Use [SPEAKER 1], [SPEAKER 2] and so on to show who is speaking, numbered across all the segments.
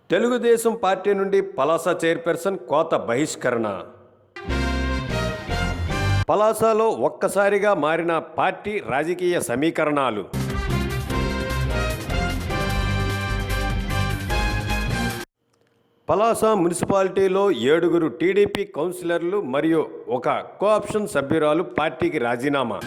[SPEAKER 1] Telugu Desam party నుండి Palasa chairperson కోత బహిష్కరణ. పలాసలో ఒక్కసారిగా మారిన పార్టీ రాజకీయ సమీకరణాలు. పలాస మున్సిపాలిటీలో 7 టీడీపీ కౌన్సిలర్లు మరియు ఒక కోఆప్షన్ సభ్యురాలు పార్టీకి రాజీనామా.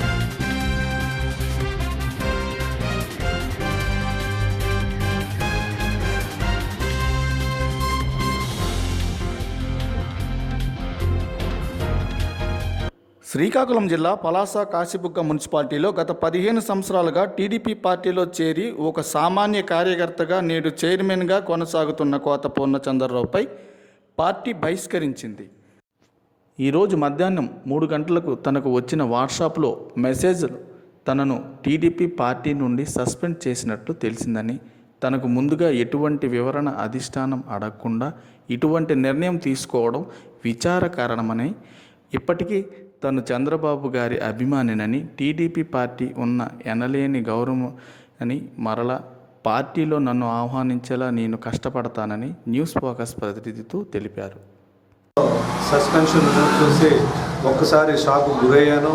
[SPEAKER 2] శ్రీకాకుళం జిల్లా పలాస కాశీబుగ్గ మున్సిపాలిటీలో గత 15 సంవత్సరాలుగా టీడీపీ పార్టీలో చేరి ఒక సామాన్య కార్యకర్తగా నేడు చైర్మన్గా కొనసాగుతున్న కోత పూర్ణచంద్రరావుపై పార్టీ బహిష్కరించింది. ఈరోజు మధ్యాహ్నం 3 గంటలకు తనకు వచ్చిన వాట్సాప్లో మెసేజ్ తనను టీడీపీ పార్టీ నుండి సస్పెండ్ చేసినట్లు తెలిసిందని, తనకు ముందుగా ఎటువంటి వివరణ అధిష్టానం అడగకుండా ఇటువంటి నిర్ణయం తీసుకోవడం విచారకారణమని, ఇప్పటికీ తను చంద్రబాబు గారి అభిమానినని, టీడీపీ పార్టీ ఉన్న ఎనలేని గౌరవం అని, మరలా పార్టీలో నన్ను ఆహ్వానించేలా నేను కష్టపడతానని న్యూస్ ఫోకస్ ప్రతినిధితో తెలిపారు.
[SPEAKER 3] సస్పెన్షన్ చూసి ఒక్కసారి షాకు గురయ్యాను.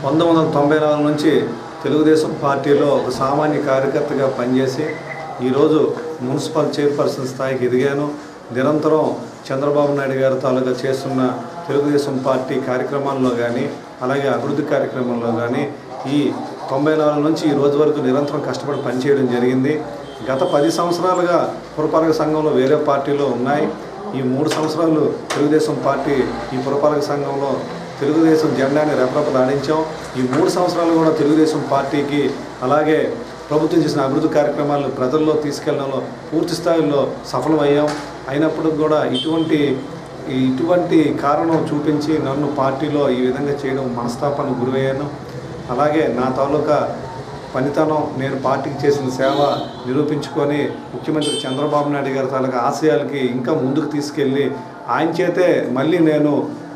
[SPEAKER 3] 1994 నుంచి తెలుగుదేశం పార్టీలో ఒక సామాన్య కార్యకర్తగా పనిచేసి ఈరోజు మున్సిపల్ చైర్పర్సన్ స్థాయికి ఎదిగాను. నిరంతరం చంద్రబాబు నాయుడు గారి తాలూకా చేస్తున్న తెలుగుదేశం పార్టీ కార్యక్రమాల్లో కానీ, అలాగే అభివృద్ధి కార్యక్రమంలో కానీ ఈ 94 నుంచి ఈ రోజు వరకు నిరంతరం కష్టపడి పనిచేయడం జరిగింది. గత 10 సంవత్సరాలుగా పురపాలక సంఘంలో వేరే పార్టీలో ఉన్నాయి. ఈ 3 సంవత్సరాలు తెలుగుదేశం పార్టీ ఈ పురపాలక సంఘంలో తెలుగుదేశం జెండాని రెపరెపలాడించాం. ఈ 3 సంవత్సరాలు కూడా తెలుగుదేశం పార్టీకి, అలాగే ప్రభుత్వం చేసిన అభివృద్ధి కార్యక్రమాలను ప్రజల్లో తీసుకెళ్లడంలో పూర్తి స్థాయిలో సఫలమయ్యాం. అయినప్పుడు కూడా ఇటువంటి కారణం చూపించి నన్ను పార్టీలో ఈ విధంగా చేయడం మనస్తాపానికి గురయ్యాను. అలాగే నా తాలూకా పనితనం, నేను పార్టీకి చేసిన సేవ నిరూపించుకొని ముఖ్యమంత్రి చంద్రబాబు నాయుడు గారి తాలూకా ఆశయాలకి ఇంకా ముందుకు తీసుకెళ్ళి ఆయన చేతే మళ్ళీ నేను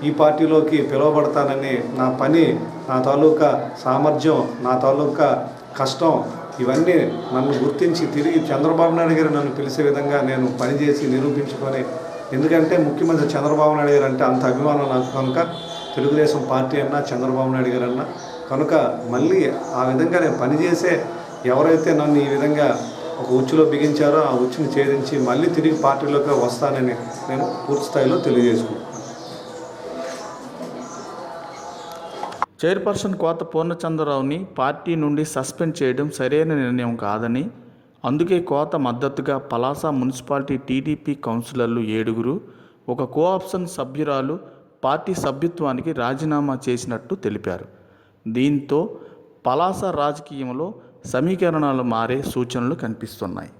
[SPEAKER 3] ఈ పార్టీలోకి పిలువబడతానని, నా పని, నా తాలూకా సామర్థ్యం, నా తాలూకా కష్టం ఇవన్నీ నన్ను గుర్తించి తిరిగి చంద్రబాబు నాయుడు గారు నన్ను పిలిచే విధంగా నేను పనిచేసి నిరూపించుకొని, ఎందుకంటే ముఖ్యమంత్రి చంద్రబాబు నాయుడు గారు అంటే అంత అభిమానం నాకు కనుక, తెలుగుదేశం పార్టీ అన్నా చంద్రబాబు నాయుడు గారు అన్నా కనుక మళ్ళీ ఆ విధంగా నేను పనిచేసే ఎవరైతే నన్ను ఈ విధంగా ఒక ఉచ్చులో బిగించారో ఆ ఉచ్చుని ఛేదించి మళ్ళీ తిరిగి పార్టీలోకి వస్తానని నేను పూర్తి స్థాయిలో తెలియజేసుకుంటాను.
[SPEAKER 2] చైర్పర్సన్ కోత పూర్ణచంద్రరావుని పార్టీ నుండి సస్పెండ్ చేయడం సరైన నిర్ణయం కాదని, అందుకే కోత మద్దతుగా పలాస మున్సిపాలిటీ టీడీపీ కౌన్సిలర్లు 7, ఒక కోఆప్షన్ సభ్యురాలు పార్టీ సభ్యత్వానికి రాజీనామా చేసినట్టు తెలిపారు. దీంతో పలాస రాజకీయంలో సమీకరణాలు మారే సూచనలు కనిపిస్తున్నాయి.